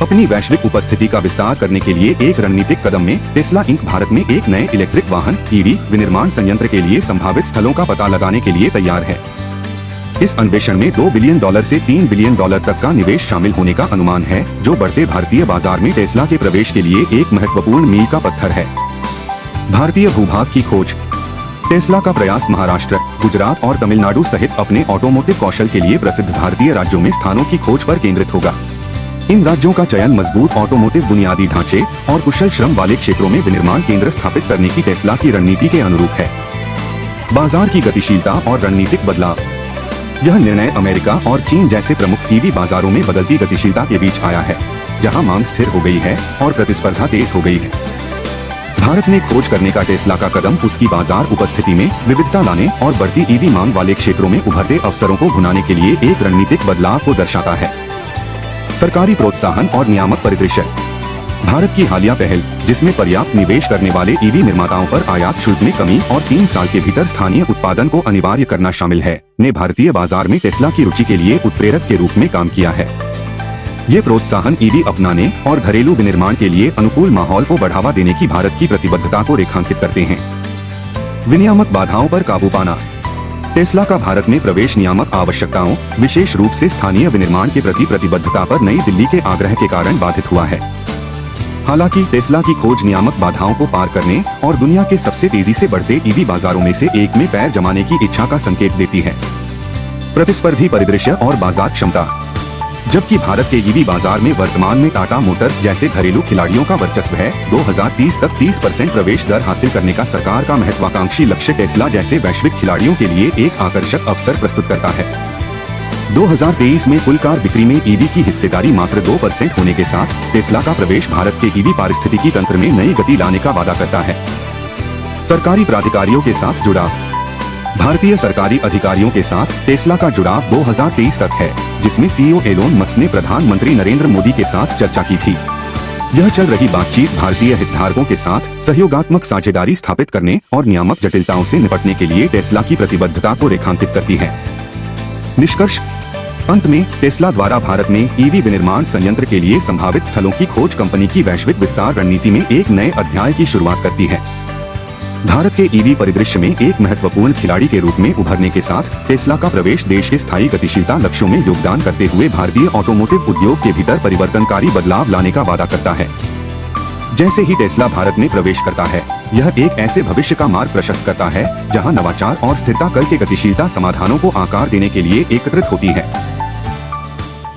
अपनी वैश्विक उपस्थिति का विस्तार करने के लिए एक रणनीतिक कदम में टेस्ला इंक भारत में एक नए इलेक्ट्रिक वाहन ईवी विनिर्माण संयंत्र के लिए संभावित स्थलों का पता लगाने के लिए तैयार है। इस अन्वेषण में $2 बिलियन से $3 बिलियन तक का निवेश शामिल होने का अनुमान है, जो बढ़ते भारतीय बाजार में टेस्ला के प्रवेश के लिए एक महत्वपूर्ण मील का पत्थर है। भारतीय भूभाग की खोज। टेस्ला का प्रयास महाराष्ट्र, गुजरात और तमिलनाडु सहित अपने ऑटोमोटिव कौशल के लिए प्रसिद्ध भारतीय राज्यों में स्थानों की खोज पर केंद्रित होगा। इन राज्यों का चयन मजबूत ऑटोमोटिव बुनियादी ढांचे और कुशल श्रम वाले क्षेत्रों में विनिर्माण केंद्र स्थापित करने की टेस्ला की रणनीति के अनुरूप है। बाजार की गतिशीलता और रणनीतिक बदलाव। यह निर्णय अमेरिका और चीन जैसे प्रमुख ईवी बाजारों में बदलती गतिशीलता के बीच आया है, जहां मांग स्थिर हो गई है और प्रतिस्पर्धा तेज हो गई है। भारत में खोज करने का टेस्ला का कदम उसकी बाजार उपस्थिति में विविधता लाने और बढ़ती ईवी मांग वाले क्षेत्रों में उभरते अवसरों को भुनाने के लिए एक रणनीतिक बदलाव को दर्शाता है। सरकारी प्रोत्साहन और नियामक परिदृश्य। भारत की हालिया पहल, जिसमें पर्याप्त निवेश करने वाले ईवी निर्माताओं पर आयात शुल्क में कमी और 3 साल के भीतर स्थानीय उत्पादन को अनिवार्य करना शामिल है, ने भारतीय बाजार में टेस्ला की रुचि के लिए उत्प्रेरक के रूप में काम किया है। ये प्रोत्साहन ईवी अपनाने और घरेलू विनिर्माण के लिए अनुकूल माहौल को बढ़ावा देने की भारत की प्रतिबद्धता को रेखांकित करते हैं। विनियामक बाधाओं पर काबू पाना। टेस्ला का भारत में प्रवेश नियामक आवश्यकताओं, विशेष रूप से स्थानीय विनिर्माण के प्रति प्रतिबद्धता पर नई दिल्ली के आग्रह के कारण बाधित हुआ है। हालांकि टेस्ला की खोज नियामक बाधाओं को पार करने और दुनिया के सबसे तेजी से बढ़ते ईवी बाजारों में से एक में पैर जमाने की इच्छा का संकेत देती है। प्रतिस्पर्धी परिदृश्य और बाजार क्षमता। जबकि भारत के ईवी बाजार में वर्तमान में टाटा मोटर्स जैसे घरेलू खिलाड़ियों का वर्चस्व है, 2030 तक 30% प्रवेश दर हासिल करने का सरकार का महत्वाकांक्षी लक्ष्य टेस्ला जैसे वैश्विक खिलाड़ियों के लिए एक आकर्षक अवसर प्रस्तुत करता है। 2023 में कुल कार बिक्री में ईवी की हिस्सेदारी मात्र 2% होने के साथ टेस्ला का प्रवेश भारत के ईवी पारिस्थितिकी तंत्र में नई गति लाने का वादा करता है। सरकारी प्राधिकारियों के साथ जुड़ाव। भारतीय सरकारी अधिकारियों के साथ टेस्ला का जुड़ाव 2023 तक है, जिसमें सीईओ एलोन मस्क ने प्रधानमंत्री नरेंद्र मोदी के साथ चर्चा की थी। यह चल रही बातचीत भारतीय हितधारकों के साथ सहयोगात्मक साझेदारी स्थापित करने और नियामक जटिलताओं से निपटने के लिए टेस्ला की प्रतिबद्धता को रेखांकित करती है। निष्कर्ष। अंत में टेस्ला द्वारा भारत में ईवी विनिर्माण संयंत्र के लिए संभावित स्थलों की खोज कंपनी की वैश्विक विस्तार रणनीति में एक नए अध्याय की शुरुआत करती है। भारत के ईवी परिदृश्य में एक महत्वपूर्ण खिलाड़ी के रूप में उभरने के साथ टेस्ला का प्रवेश देश के स्थायी गतिशीलता लक्ष्यों में योगदान करते हुए भारतीय ऑटोमोटिव उद्योग के भीतर परिवर्तनकारी बदलाव लाने का वादा करता है। जैसे ही टेस्ला भारत में प्रवेश करता है, यह एक ऐसे भविष्य का मार्ग प्रशस्त करता है जहां नवाचार और स्थिरता कल के गतिशीलता समाधानों को आकार देने के लिए एकत्रित होती है।